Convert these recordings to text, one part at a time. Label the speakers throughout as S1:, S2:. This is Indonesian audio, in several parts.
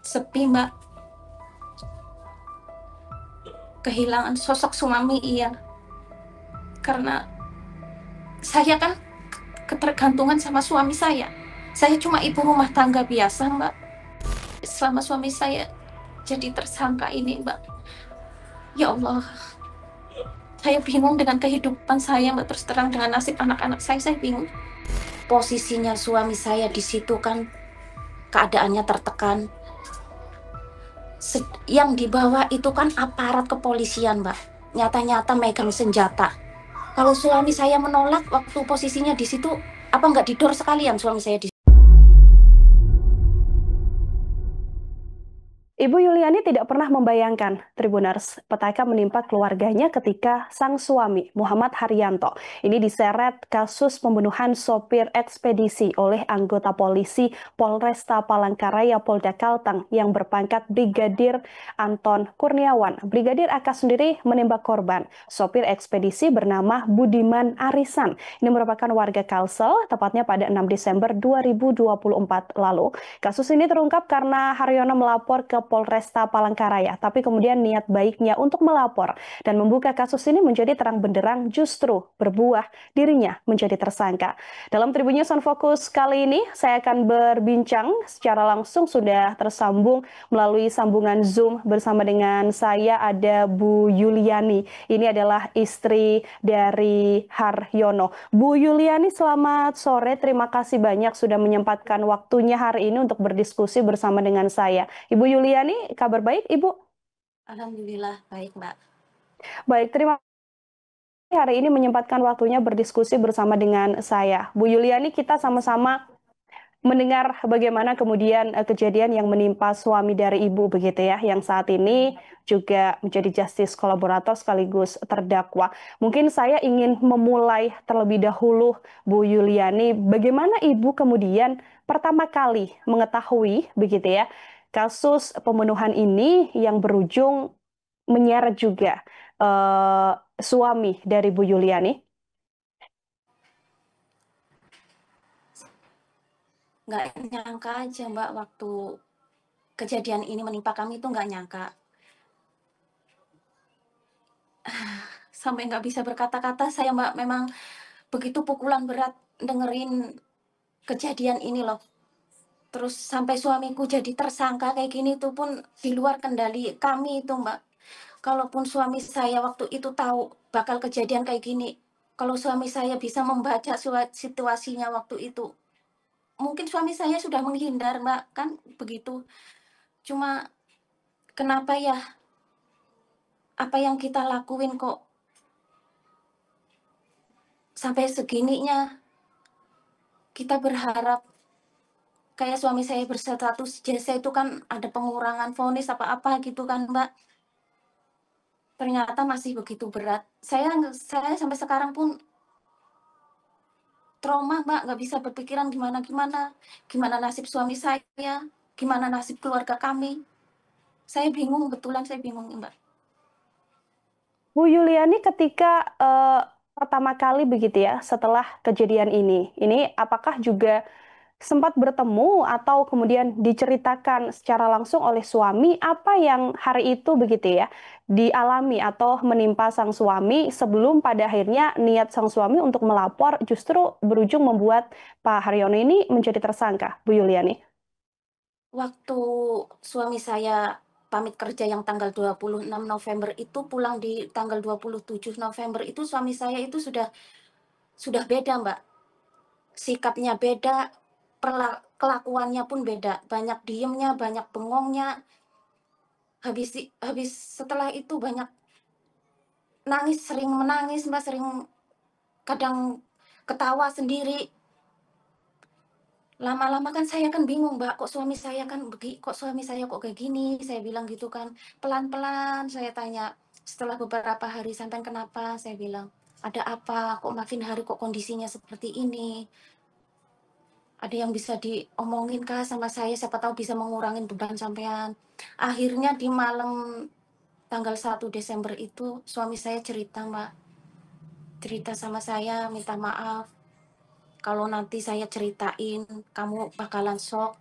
S1: Sepi, Mbak. Kehilangan sosok suami, iya. Karena saya kan ketergantungan sama suami saya. Saya cuma ibu rumah tangga biasa, Mbak. Selama suami saya jadi tersangka ini, Mbak. Ya Allah, saya bingung dengan kehidupan saya, Mbak. Terus terang dengan nasib anak-anak saya bingung. Posisinya suami saya di situ kan keadaannya tertekan. Yang dibawa itu kan aparat kepolisian, Mbak. Nyata-nyata megang senjata. Kalau suami saya menolak waktu posisinya di situ, apa nggak didor sekalian suami saya di
S2: Ibu Yuliani tidak pernah membayangkan, Tribuners, petaka menimpa keluarganya ketika sang suami, Muhammad Haryanto, ini diseret kasus pembunuhan sopir ekspedisi oleh anggota polisi Polresta Palangkaraya Polda Kalteng yang berpangkat Brigadir Anton Kurniawan. Brigadir AK sendiri menembak korban. Sopir ekspedisi bernama Budiman Arisan. Ini merupakan warga Kalsel, tepatnya pada 6 Desember 2024 lalu. Kasus ini terungkap karena Haryono melapor ke Polresta Palangkaraya, tapi kemudian niat baiknya untuk melapor dan membuka kasus ini menjadi terang benderang justru berbuah dirinya menjadi tersangka. Dalam Tribun News on Focus kali ini, saya akan berbincang secara langsung sudah tersambung melalui sambungan Zoom bersama dengan saya ada Bu Yuliani. Ini adalah istri dari Haryono. Bu Yuliani, selamat sore. Terima kasih banyak sudah menyempatkan waktunya hari ini untuk berdiskusi bersama dengan saya. Ibu Yuliani, kabar baik, Ibu?
S1: Alhamdulillah, baik, Mbak.
S2: Baik, terima kasih hari ini menyempatkan waktunya berdiskusi bersama dengan saya. Bu Yuliani, kita sama-sama mendengar bagaimana kemudian kejadian yang menimpa suami dari Ibu begitu ya, yang saat ini juga menjadi justice kolaborator sekaligus terdakwa. Mungkin saya ingin memulai terlebih dahulu, Bu Yuliani, bagaimana Ibu kemudian pertama kali mengetahui begitu ya, kasus pembunuhan ini yang berujung menyeret juga suami dari Bu Yuliani.
S1: Nggak nyangka aja, Mbak, waktu kejadian ini menimpa kami itu nggak nyangka. Sampai nggak bisa berkata-kata saya, Mbak. Memang begitu pukulan berat dengerin kejadian ini loh. Terus sampai suamiku jadi tersangka kayak gini tuh pun di luar kendali kami itu, Mbak. Kalaupun suami saya waktu itu tahu bakal kejadian kayak gini, kalau suami saya bisa membaca situasinya waktu itu, mungkin suami saya sudah menghindar, Mbak, kan begitu. Cuma kenapa ya, apa yang kita lakuin kok sampai segininya, kita berharap kayak suami saya berstatus jasa itu kan ada pengurangan vonis apa-apa gitu kan, Mbak. Ternyata masih begitu berat. Saya sampai sekarang pun trauma, Mbak, nggak bisa berpikiran gimana-gimana. Gimana nasib suami saya, gimana nasib keluarga kami. Saya bingung, betulan saya bingung, Mbak.
S2: Bu Yuliani, ketika pertama kali begitu ya, setelah kejadian ini apakah juga sempat bertemu atau kemudian diceritakan secara langsung oleh suami apa yang hari itu begitu ya dialami atau menimpa sang suami sebelum pada akhirnya niat sang suami untuk melapor justru berujung membuat Pak Haryono ini menjadi tersangka, Bu Yuliani?
S1: Waktu suami saya pamit kerja yang tanggal 26 November itu pulang di tanggal 27 November itu suami saya itu sudah beda, Mbak. Sikapnya beda, kelakuannya pun beda. Banyak diemnya, banyak bengongnya. Habis setelah itu banyak nangis, sering menangis, Mbak, sering kadang ketawa sendiri. Lama-lama kan saya kan bingung, Mbak, kok suami saya kok kayak gini, saya bilang gitu kan. Pelan-pelan saya tanya, setelah beberapa hari, "Sampean kenapa?" Saya bilang, "Ada apa? Kok makin hari kok kondisinya seperti ini? Ada yang bisa diomongin kah sama saya? Siapa tahu bisa mengurangi beban sampean." Akhirnya di malam tanggal 1 Desember itu suami saya cerita, Mbak. Cerita sama saya, minta maaf. Kalau nanti saya ceritain, kamu bakalan shock.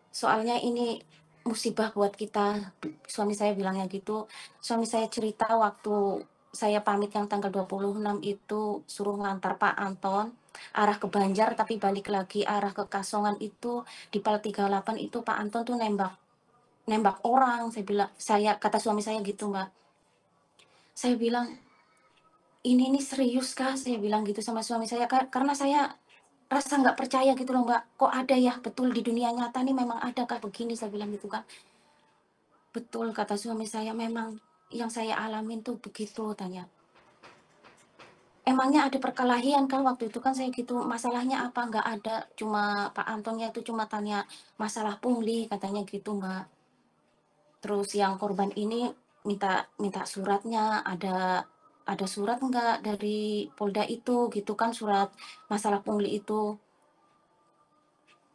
S1: Soalnya ini musibah buat kita. Suami saya bilangnya gitu. Suami saya cerita waktu saya pamit yang tanggal 26 itu suruh ngantar Pak Anton arah ke Banjar tapi balik lagi arah ke Kasongan itu di Pal 38 itu Pak Anton tuh nembak nembak orang. Saya kata suami saya gitu, Mbak. Saya bilang, "Ini nih serius kah?" Saya bilang gitu sama suami saya karena saya rasa nggak percaya gitu loh, Mbak. Kok ada ya betul di dunia nyata nih memang adakah begini, saya bilang gitu kan. Betul kata suami saya, memang yang saya alamin tuh begitu, tanya. Emangnya ada perkelahian kan waktu itu kan saya gitu, masalahnya apa? Nggak ada, cuma Pak Antonnya itu cuma tanya masalah pungli katanya gitu, Mbak. Terus yang korban ini minta minta suratnya, ada surat nggak dari Polda itu gitu kan, surat masalah pungli itu.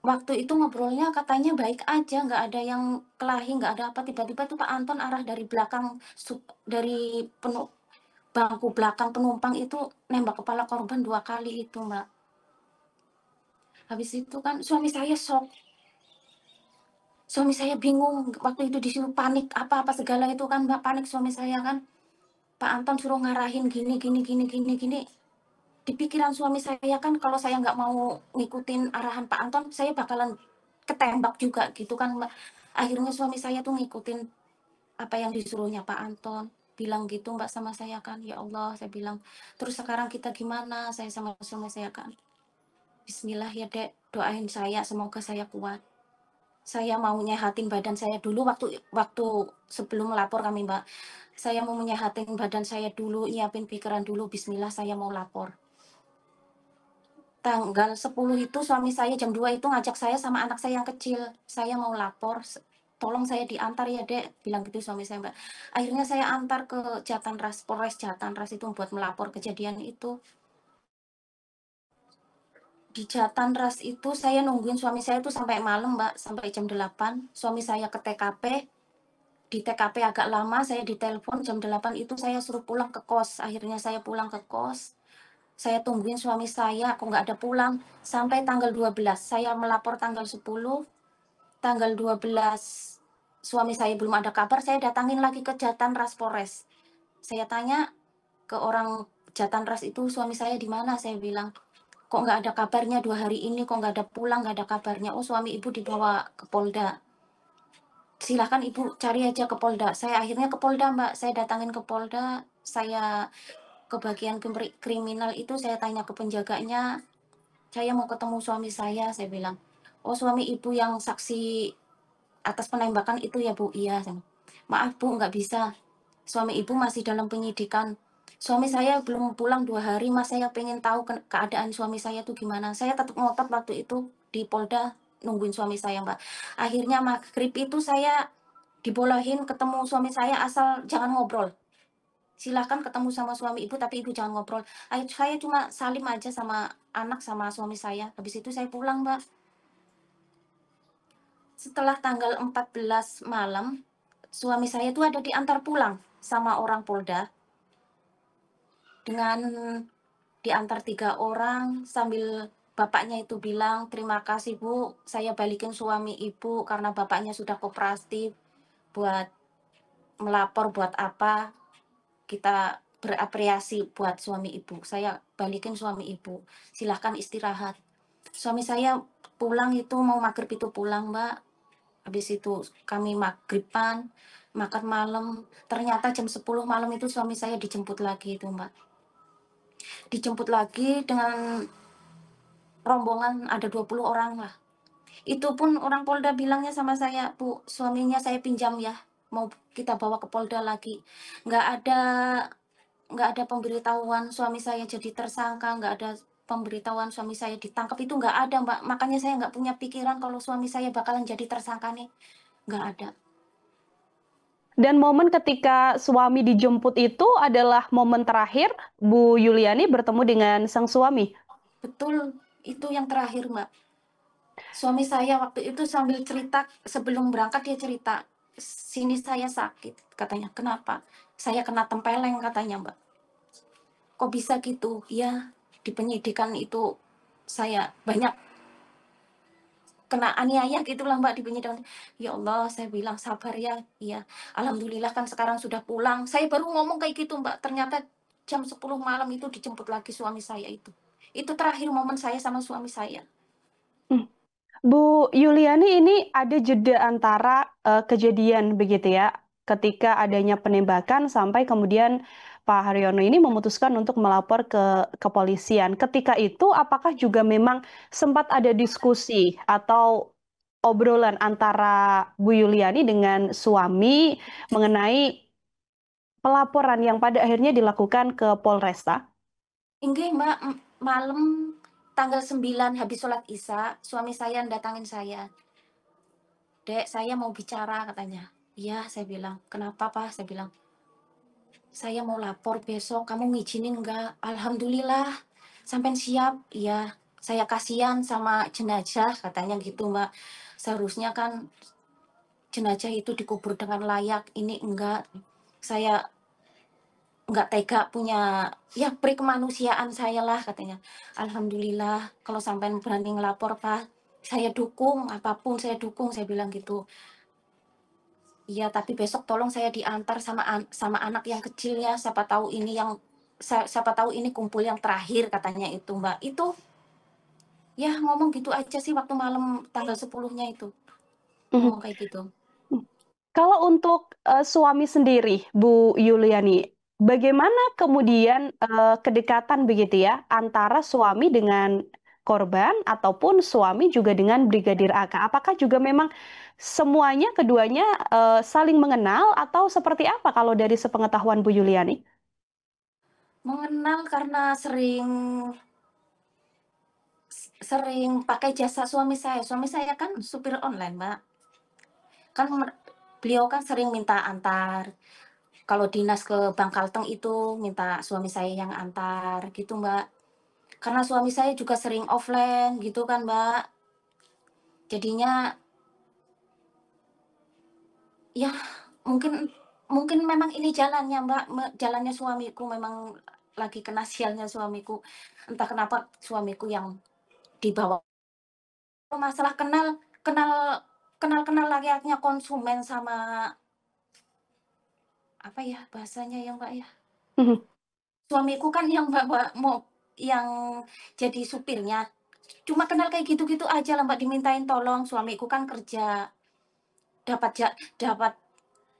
S1: Waktu itu ngobrolnya katanya baik aja, nggak ada yang kelahi, nggak ada apa, tiba-tiba tuh Pak Anton arah dari belakang dari bangku belakang penumpang itu nembak kepala korban 2 kali itu, Mbak. Habis itu kan suami saya shock, suami saya bingung, waktu itu disuruh panik, apa-apa segala itu kan, Mbak, panik suami saya kan. Pak Anton suruh ngarahin gini gini gini gini gini. Di pikiran suami saya kan kalau saya nggak mau ngikutin arahan Pak Anton, saya bakalan ketembak juga gitu kan, Mbak. Akhirnya suami saya tuh ngikutin apa yang disuruhnya Pak Anton. Bilang gitu, Mbak, sama saya kan. Ya Allah, saya bilang, terus sekarang kita gimana? Saya sama suami saya kan. Bismillah ya, Dek, doain saya semoga saya kuat. Saya mau nyehatin badan saya dulu waktu waktu sebelum melapor kami, Mbak. Saya mau menyehatin badan saya dulu, nyiapin pikiran dulu, bismillah saya mau lapor. Tanggal 10 itu suami saya jam 2 itu ngajak saya sama anak saya yang kecil, "Saya mau lapor, tolong saya diantar ya, Dek," bilang gitu suami saya, Mbak. Akhirnya saya antar ke Jatanras, Polres Jatanras itu buat melapor kejadian itu. Di Jatanras itu saya nungguin suami saya itu sampai malam, Mbak, sampai jam 8. Suami saya ke TKP, di TKP agak lama, saya ditelepon jam 8 itu saya suruh pulang ke kos. Akhirnya saya pulang ke kos, saya tungguin suami saya, kok nggak ada pulang. Sampai tanggal 12, saya melapor tanggal 10, tanggal 12 suami saya belum ada kabar, saya datangin lagi ke Jatanras Polres. Saya tanya ke orang Jatanras itu, "Suami saya di mana?" Saya bilang. Kok nggak ada kabarnya 2 hari ini, kok nggak ada pulang, nggak ada kabarnya. Oh, suami ibu dibawa ke Polda. Silahkan ibu cari aja ke Polda. Saya akhirnya ke Polda, Mbak. Saya datangin ke Polda, saya ke bagian kriminal itu, saya tanya ke penjaganya, saya mau ketemu suami saya bilang. Oh, suami ibu yang saksi atas penembakan itu ya, Bu? Iya. Maaf, Bu, nggak bisa. Suami ibu masih dalam penyidikan. Suami saya belum pulang 2 hari, Mas. Saya pengen tahu keadaan suami saya tuh gimana. Saya tetap ngotot waktu itu di Polda nungguin suami saya, Mbak. Akhirnya maghrib itu saya dibolehin ketemu suami saya asal jangan ngobrol. Silakan ketemu sama suami ibu, tapi ibu jangan ngobrol. Saya cuma salim aja sama anak sama suami saya. Habis itu saya pulang, Mbak. Setelah tanggal 14 malam, suami saya tuh ada diantar pulang sama orang Polda dengan diantar 3 orang sambil bapaknya itu bilang, "Terima kasih Bu, saya balikin suami Ibu karena bapaknya sudah kooperatif buat melapor buat apa, kita berapresiasi buat suami Ibu. Saya balikin suami Ibu, silahkan istirahat." Suami saya pulang itu mau maghrib itu pulang, Mbak. Habis itu kami maghriban, makan malam, ternyata jam 10 malam itu suami saya dijemput lagi itu, Mbak. Dijemput lagi dengan rombongan ada 20 orang lah. Itu pun orang Polda bilangnya sama saya, "Bu, suaminya saya pinjam ya, mau kita bawa ke Polda lagi." Nggak ada nggak ada pemberitahuan suami saya jadi tersangka, nggak ada pemberitahuan suami saya ditangkap, itu nggak ada, Mbak. Makanya saya nggak punya pikiran kalau suami saya bakalan jadi tersangka nih, nggak ada.
S2: Dan momen ketika suami dijemput itu adalah momen terakhir Bu Yuliani bertemu dengan sang suami.
S1: Betul, itu yang terakhir, Mbak. Suami saya waktu itu sambil cerita, sebelum berangkat dia cerita, "Sini saya sakit," katanya. "Kenapa?" "Saya kena tempeleng," katanya, Mbak. "Kok bisa gitu?" "Ya, di penyidikan itu saya banyak kena aniaya gitulah Mbak di pinggir jalan. Ya Allah, saya bilang, "Sabar ya." Iya, alhamdulillah kan sekarang sudah pulang. Saya baru ngomong kayak gitu Mbak, ternyata jam 10 malam itu dijemput lagi suami saya itu. Itu terakhir momen saya sama suami saya.
S2: Mmm. Bu Yuliani, ini ada jeda antara, kejadian begitu ya, ketika adanya penembakan sampai kemudian Pak Haryono ini memutuskan untuk melapor ke kepolisian. Ketika itu apakah juga memang sempat ada diskusi atau obrolan antara Bu Yuliani dengan suami mengenai pelaporan yang pada akhirnya dilakukan ke Polresta?
S1: Enggak Mbak, malam tanggal 9 habis sholat Isya, suami saya datangin saya. "Dek, saya mau bicara," katanya. "Iya," saya bilang. "Kenapa, Pak?" Saya bilang, "Saya mau lapor besok, kamu ngizinin nggak?" "Alhamdulillah, sampean siap?" "Iya." "Saya kasihan sama jenazah," katanya gitu, Mbak. "Seharusnya kan jenazah itu dikubur dengan layak, ini enggak. Saya nggak tega punya ya peri kemanusiaan saya lah," katanya. "Alhamdulillah kalau sampean berani ngelapor, Pak, saya dukung, apapun saya dukung," saya bilang gitu. "Iya, tapi besok tolong saya diantar sama anak yang kecil ya, siapa tahu ini kumpul yang terakhir," katanya itu, Mbak. Itu, ya ngomong gitu aja sih waktu malam tanggal 10-nya itu,
S2: Mhm.
S1: ngomong kayak gitu.
S2: Mmm. Kalau untuk, suami sendiri, Bu Yuliani, bagaimana kemudian, kedekatan begitu ya, antara suami dengan korban ataupun suami juga dengan Brigadir AK? Apakah juga memang semuanya keduanya, saling mengenal atau seperti apa kalau dari sepengetahuan Bu Yuliani?
S1: Mengenal karena sering pakai jasa suami saya kan supir online, Mbak. Kan beliau kan sering minta antar, kalau dinas ke Bangkalteng itu minta suami saya yang antar gitu, Mbak. Karena suami saya juga sering offline gitu kan, Mbak. Jadinya ya mungkin mungkin memang ini jalannya, Mbak, jalannya suamiku memang lagi kena sialnya suamiku. Entah kenapa suamiku yang dibawa masalah kenal kenal layaknya konsumen sama apa ya bahasanya ya, Mbak, ya.
S2: Mhm.
S1: Suamiku kan yang yang jadi supirnya. Cuma kenal kayak gitu-gitu aja lah, Mbak, dimintain tolong. Suamiku kan kerja, dapat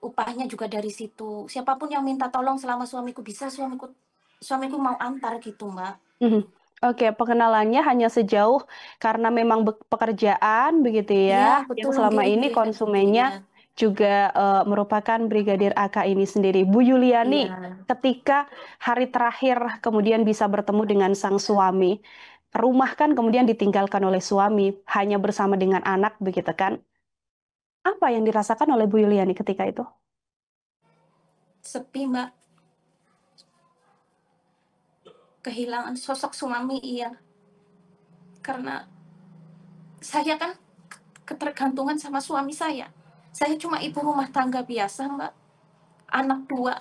S1: upahnya juga dari situ. Siapapun yang minta tolong selama suamiku bisa, suamiku mau antar gitu, Mbak.
S2: Mhm. Oke, pengenalannya hanya sejauh karena memang pekerjaan begitu
S1: Iya,
S2: ya, yang
S1: betul
S2: selama
S1: nggih
S2: ini
S1: nggih, kayak gitu, iya.
S2: konsumennya juga, merupakan Brigadir AK ini sendiri. Bu Yuliani,
S1: Iya.
S2: ketika hari terakhir kemudian bisa bertemu dengan sang suami, rumah kan kemudian ditinggalkan oleh suami, hanya bersama dengan anak begitu kan. Apa yang dirasakan oleh Bu Yuliani ketika itu?
S1: Sepi, Mbak, kehilangan sosok suami iya. Karena saya kan ketergantungan sama suami saya. Saya cuma ibu rumah tangga biasa, Mbak, anak 2.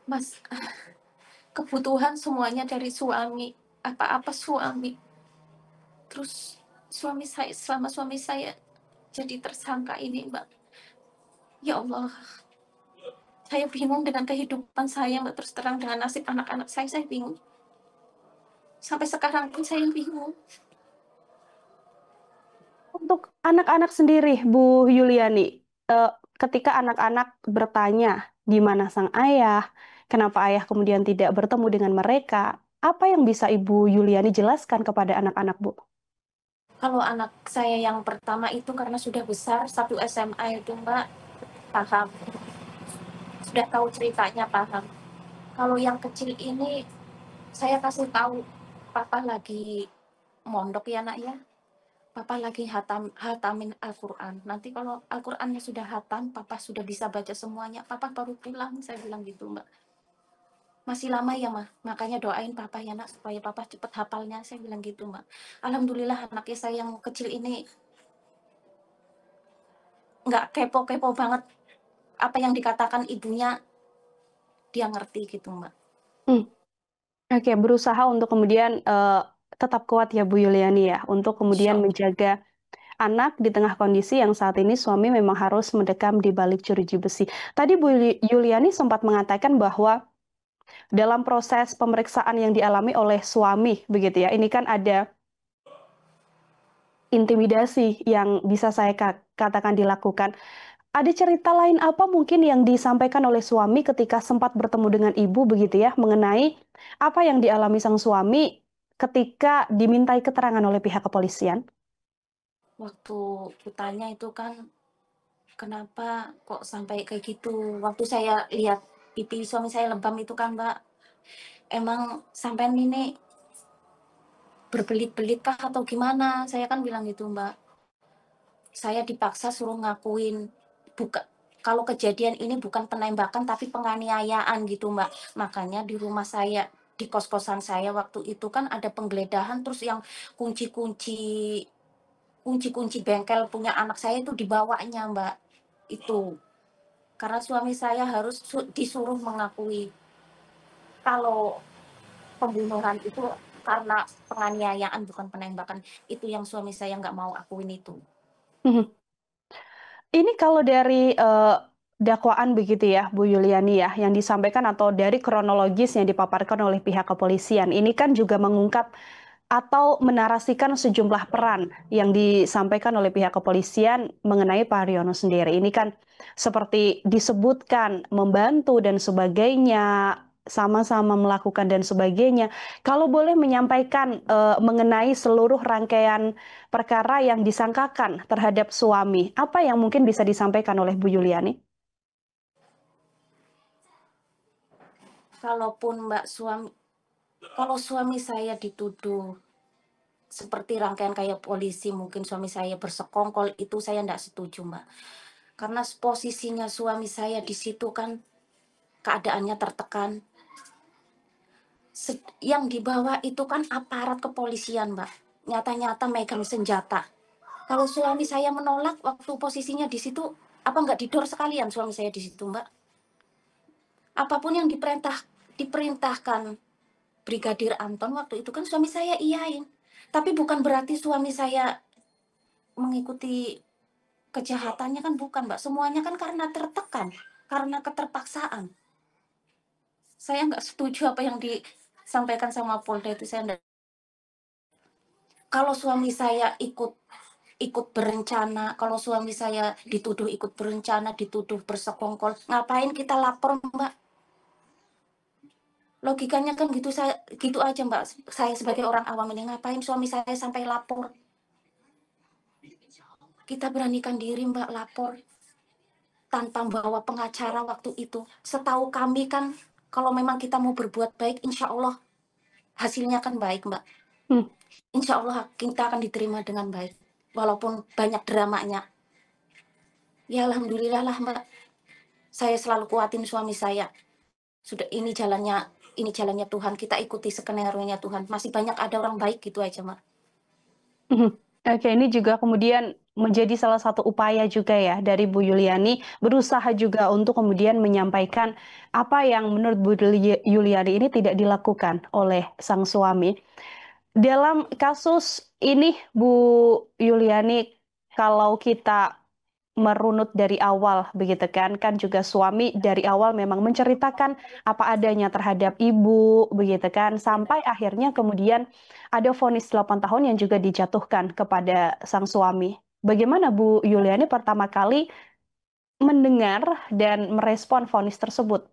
S1: Mas, kebutuhan semuanya dari suami, apa-apa suami. Terus selama suami saya jadi tersangka ini, Mbak, ya Allah, saya bingung dengan kehidupan saya, Mbak, terus terang dengan nasib anak-anak saya bingung. Sampai sekarang pun saya bingung.
S2: Untuk anak-anak sendiri, Bu Yuliani, ketika anak-anak bertanya, "Di mana sang ayah? Kenapa ayah kemudian tidak bertemu dengan mereka?" Apa yang bisa Ibu Yuliani jelaskan kepada anak-anak, Bu?
S1: Kalau anak saya yang pertama itu karena sudah besar, satu SMA itu, Mbak, paham. Sudah tahu ceritanya, paham. Kalau yang kecil ini saya kasih tahu, "Papa lagi mondok ya, Nak, ya. Papa lagi hatamin Al-Quran. Nanti kalau Al-Qurannya sudah hatam, Papa sudah bisa baca semuanya, Papa baru pulang," saya bilang gitu, Mbak. "Masih lama ya, Mah, makanya doain Papa ya, Nak, supaya Papa cepet hafalnya," saya bilang gitu, Mbak. Alhamdulillah anaknya saya yang kecil ini nggak kepo-kepo banget, apa yang dikatakan ibunya, dia ngerti gitu, Mbak.
S2: Mmm. Oke, berusaha untuk kemudian, tetap kuat ya Bu Yuliani ya, untuk kemudian
S1: Insyaallah.
S2: menjaga anak di tengah kondisi yang saat ini suami memang harus mendekam di balik jeruji besi. Tadi Bu Yuliani sempat mengatakan bahwa dalam proses pemeriksaan yang dialami oleh suami begitu ya, ini kan ada intimidasi yang bisa saya katakan dilakukan. Ada cerita lain apa mungkin yang disampaikan oleh suami ketika sempat bertemu dengan ibu begitu ya, mengenai apa yang dialami sang suami ketika dimintai keterangan oleh pihak kepolisian?
S1: Waktu kutanya itu kan, "Kenapa kok sampai kayak gitu?" Waktu saya lihat pipi suami saya lebam itu kan, Mbak, "Emang sampean ini berbelit-belit kah atau gimana?" Saya kan bilang gitu, Mbak. Saya dipaksa suruh ngakuin, buka kalau kejadian ini bukan penembakan tapi penganiayaan gitu, Mbak. Makanya di rumah saya, di kos-kosan saya waktu itu kan ada penggeledahan, terus yang kunci-kunci kunci-kunci bengkel punya anak saya itu dibawanya, Mbak, itu. Karena suami saya harus disuruh mengakui kalau pembunuhan itu karena penganiayaan bukan penembakan. Itu yang suami saya nggak mau akuin itu.
S2: Mhm. Ini kalau dari, dakwaan begitu ya, Bu Yuliani ya, yang disampaikan atau dari kronologis yang dipaparkan oleh pihak kepolisian, ini kan juga mengungkap atau menarasikan sejumlah peran yang disampaikan oleh pihak kepolisian mengenai Pak Haryono sendiri. Ini kan seperti disebutkan membantu dan sebagainya, sama-sama melakukan dan sebagainya. Kalau boleh menyampaikan, mengenai seluruh rangkaian perkara yang disangkakan terhadap suami, apa yang mungkin bisa disampaikan oleh Bu Yuliani?
S1: Kalaupun Mbak suami Kalau suami saya dituduh seperti rangkaian kayak polisi, mungkin suami saya bersekongkol, itu saya tidak setuju, Mbak. Karena posisinya suami saya di situ kan keadaannya tertekan. Yang dibawa itu kan aparat kepolisian, Mbak. Nyata-nyata megang senjata. Kalau suami saya menolak waktu posisinya di situ, apa nggak didor sekalian suami saya di situ, Mbak? Apapun yang diperintahkan Brigadir Anton waktu itu kan suami saya iyain. Tapi bukan berarti suami saya mengikuti kejahatannya kan bukan, Mbak. Semuanya kan karena tertekan, karena keterpaksaan. Saya nggak setuju apa yang disampaikan sama Polda itu saya enggak. Kalau suami saya ikut ikut berencana, kalau suami saya dituduh ikut berencana, dituduh bersekongkol, ngapain kita lapor, Mbak? Logikanya kan gitu saya gitu aja, Mbak. Saya sebagai orang awam ini ngapain suami saya sampai lapor? Kita beranikan diri, Mbak, lapor tanpa bawa pengacara waktu itu. Setahu kami kan kalau memang kita mau berbuat baik, insya Allah hasilnya kan baik, Mbak.
S2: Hmm,
S1: Insya Allah kita akan diterima dengan baik. Walaupun banyak dramanya. Ya Alhamdulillah lah, Mbak. Saya selalu kuatin suami saya. Sudah ini jalannya Tuhan. Kita ikuti skenario-nya Tuhan. Masih banyak ada orang baik gitu aja, Mbak.
S2: mhm. Oke, ini juga kemudian menjadi salah satu upaya juga ya dari Bu Yuliani, berusaha juga untuk kemudian menyampaikan apa yang menurut Bu Yuliani ini tidak dilakukan oleh sang suami. Dalam kasus ini, Bu Yuliani, kalau kita merunut dari awal begitu kan, kan juga suami dari awal memang menceritakan apa adanya terhadap ibu begitu kan, sampai akhirnya kemudian ada vonis 8 tahun yang juga dijatuhkan kepada sang suami. Bagaimana Bu Yuliani pertama kali mendengar dan merespon vonis tersebut?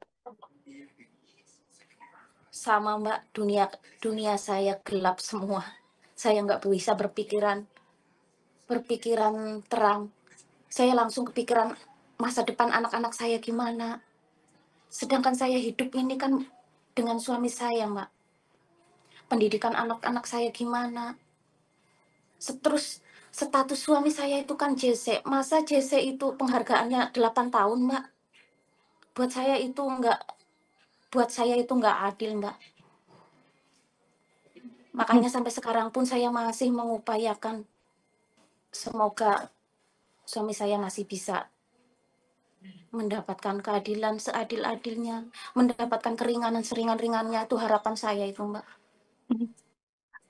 S1: Sama, Mbak, dunia dunia saya gelap semua. Saya nggak bisa berpikiran terang. Saya langsung kepikiran masa depan anak-anak saya gimana. Sedangkan saya hidup ini kan dengan suami saya, Mbak. Pendidikan anak-anak saya gimana. Terus status suami saya itu kan JC. Masa JC itu penghargaannya 8 tahun, Mbak? Buat saya itu nggak buat saya itu nggak adil, Mbak. Makanya sampai sekarang pun saya masih mengupayakan semoga suami saya masih bisa mendapatkan keadilan seadil-adilnya, mendapatkan keringanan seringan-ringannya, itu harapan saya itu, Mbak.
S2: Mhm.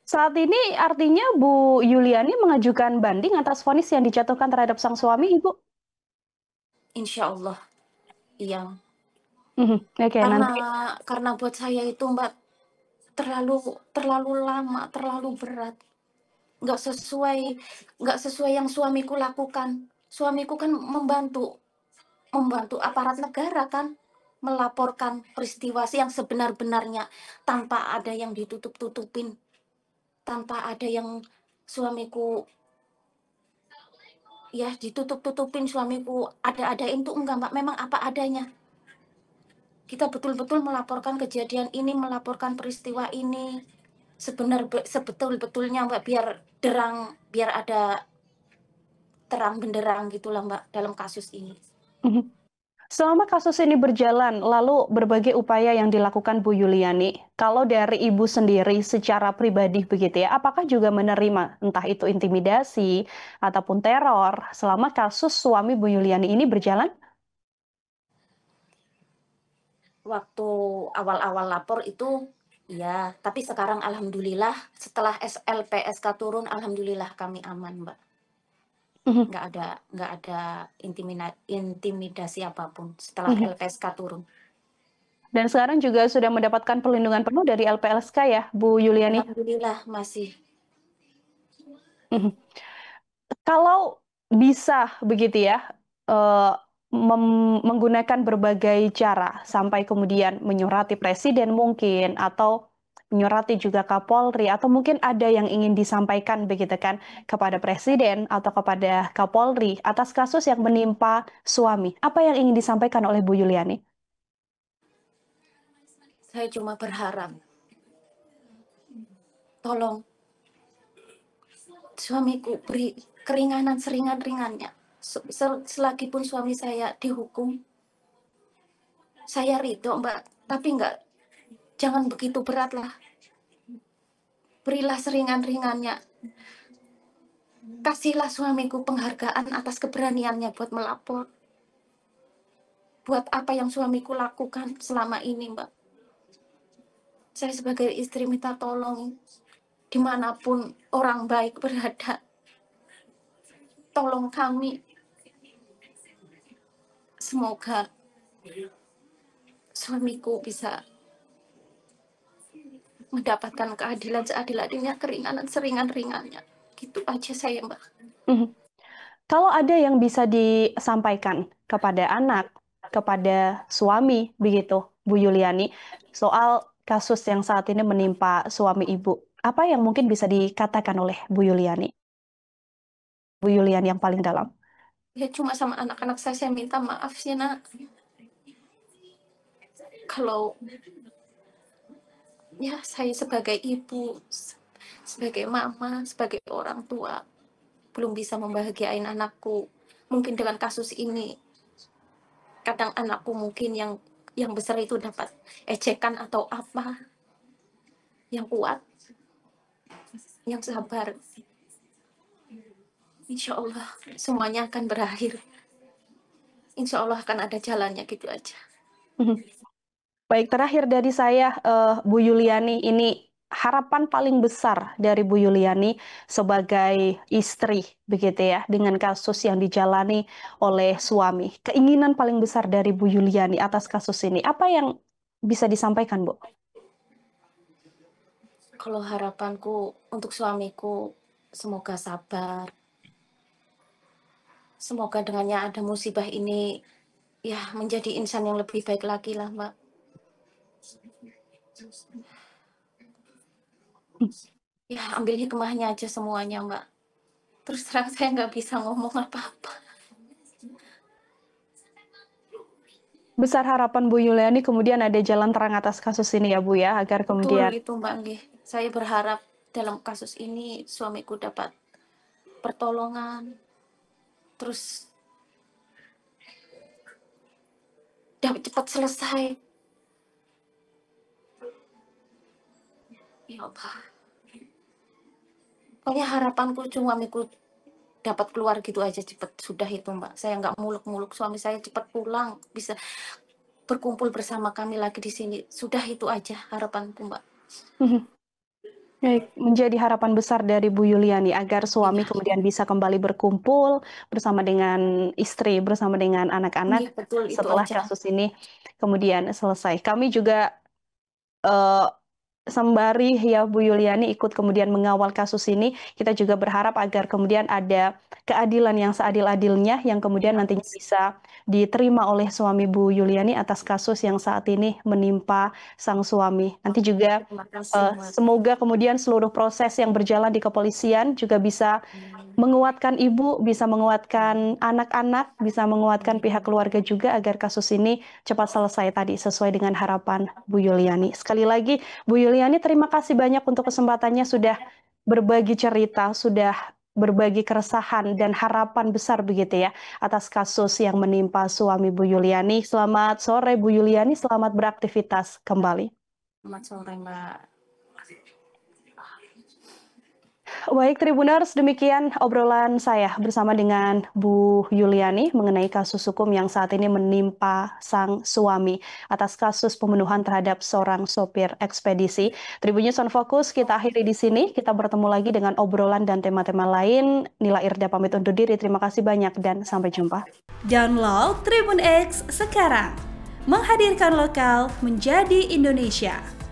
S2: Saat ini artinya Bu Yuliani mengajukan banding atas vonis yang dijatuhkan terhadap sang suami, Ibu?
S1: Insya Allah, iya.
S2: Oke,
S1: Karena
S2: nanti
S1: karena buat saya itu, Mbak, terlalu terlalu lama, terlalu berat. Nggak sesuai nggak sesuai yang suamiku lakukan. Suamiku kan membantu membantu aparat negara kan, melaporkan peristiwa yang sebenar-benarnya, tanpa ada yang ditutup-tutupin, tanpa ada yang suamiku ya ditutup-tutupin, suamiku ada-adain tuh enggak, Mbak, memang apa adanya. Kita betul-betul melaporkan kejadian ini, melaporkan peristiwa ini sebetul-betulnya, Mbak, biar ada terang benderang gitulah, Mbak, dalam kasus ini.
S2: mhm. Selama kasus ini berjalan, lalu berbagai upaya yang dilakukan Bu Yuliani, kalau dari Ibu sendiri secara pribadi begitu ya, apakah juga menerima entah itu intimidasi ataupun teror selama kasus suami Bu Yuliani ini berjalan?
S1: Waktu awal-awal lapor itu iya, tapi sekarang alhamdulillah setelah LPSK turun, alhamdulillah kami aman, Mbak.
S2: Mhm,
S1: Nggak ada intimidasi apapun setelah
S2: mhm.
S1: LPSK turun.
S2: Dan sekarang juga sudah mendapatkan perlindungan penuh dari LPSK ya, Bu Yuliani?
S1: Alhamdulillah masih.
S2: Mhm. Kalau bisa begitu ya, eee, menggunakan berbagai cara sampai kemudian menyurati presiden mungkin, atau menyurati juga Kapolri, atau mungkin ada yang ingin disampaikan begitu kan, kepada presiden atau kepada Kapolri atas kasus yang menimpa suami. Apa yang ingin disampaikan oleh Bu Yuliani?
S1: Saya cuma berharap, tolong suamiku beri keringanan seringan-ringannya. Selagi pun suami saya dihukum, saya ridho, Mbak, tapi nggak jangan begitu berat lah. Berilah seringan-ringannya. Kasihlah suamiku penghargaan atas keberaniannya buat melapor. Buat apa yang suamiku lakukan selama ini, Mbak. Saya sebagai istri minta tolong, dimanapun orang baik berada, tolong kami. Semoga suamiku bisa mendapatkan keadilan seadil-adilnya, keringanan seringan-ringannya. Gitu aja saya, Mbak.
S2: Mhm. Kalau ada yang bisa disampaikan kepada anak, kepada suami, begitu, Bu Yuliani, soal kasus yang saat ini menimpa suami Ibu, apa yang mungkin bisa dikatakan oleh Bu Yuliani? Bu Yuliani yang paling dalam.
S1: Ya cuma sama anak-anak saya minta maaf sih, nak. Kalau ya saya sebagai ibu, sebagai mama, sebagai orang tua, belum bisa membahagiain anakku. Mungkin dengan kasus ini, kadang anakku mungkin yang besar itu dapat ejekan atau apa, yang kuat, yang sabar. Insya Allah semuanya akan berakhir. Insya Allah akan ada jalannya gitu aja.
S2: Mhm. Baik, terakhir dari saya, Bu Yuliani, ini harapan paling besar dari Bu Yuliani sebagai istri, begitu ya, dengan kasus yang dijalani oleh suami. Keinginan paling besar dari Bu Yuliani atas kasus ini, apa yang bisa disampaikan, Bu?
S1: Kalau harapanku untuk suamiku, semoga sabar. Semoga dengannya ada musibah ini, ya menjadi insan yang lebih baik lagi lah, Mbak. Ya ambil hikmahnya aja semuanya, Mbak. Terus terang saya nggak bisa ngomong apa-apa.
S2: Besar harapan Bu Yuliani kemudian ada jalan terang atas kasus ini ya, Bu ya, agar
S1: Betul
S2: kemudian
S1: itu, Mbak. Nggih. Saya berharap dalam kasus ini suamiku dapat pertolongan, terus dapat cepat selesai. Ya Allah. Pokoknya harapanku suamiku dapat keluar gitu aja cepet, sudah itu Mbak. Saya nggak muluk-muluk, suami saya cepat pulang, bisa berkumpul bersama kami lagi di sini. Sudah itu aja harapanku Mbak.
S2: Baik, menjadi harapan besar dari Bu Yuliani agar suami
S1: Iya,
S2: kemudian bisa kembali berkumpul bersama dengan istri, bersama dengan
S1: iya
S2: anak-anak
S1: betul itu
S2: setelah
S1: aja.
S2: kasus ini kemudian selesai. Kami juga eh, sembari ya Bu Yuliani ikut kemudian mengawal kasus ini, kita juga berharap agar kemudian ada keadilan yang seadil-adilnya yang kemudian
S1: Iya,
S2: nantinya bisa diterima oleh suami Bu Yuliani atas kasus yang saat ini menimpa sang suami. Nanti juga
S1: terima kasih Mbak.
S2: semoga kemudian seluruh proses yang berjalan di kepolisian juga bisa menguatkan ibu, bisa menguatkan anak-anak, bisa menguatkan pihak keluarga juga agar kasus ini cepat selesai tadi sesuai dengan harapan Bu Yuliani. Sekali lagi, Bu Yuliani terima kasih banyak untuk kesempatannya sudah berbagi cerita, sudah berbagi keresahan dan harapan besar begitu ya atas kasus yang menimpa suami Bu Yuliani. Selamat sore Bu Yuliani, selamat beraktivitas kembali.
S1: Selamat sore Mbak.
S2: Baik, Tribuners, demikian obrolan saya bersama dengan Bu Yuliani mengenai kasus hukum yang saat ini menimpa sang suami atas kasus pembunuhan terhadap seorang sopir ekspedisi. Tribunnews on Focus kita akhiri di sini. Kita bertemu lagi dengan obrolan dan tema-tema lain. Nila Irda pamit undur diri. Terima kasih banyak dan sampai jumpa.
S3: Download Tribun X sekarang. Menghadirkan lokal menjadi Indonesia.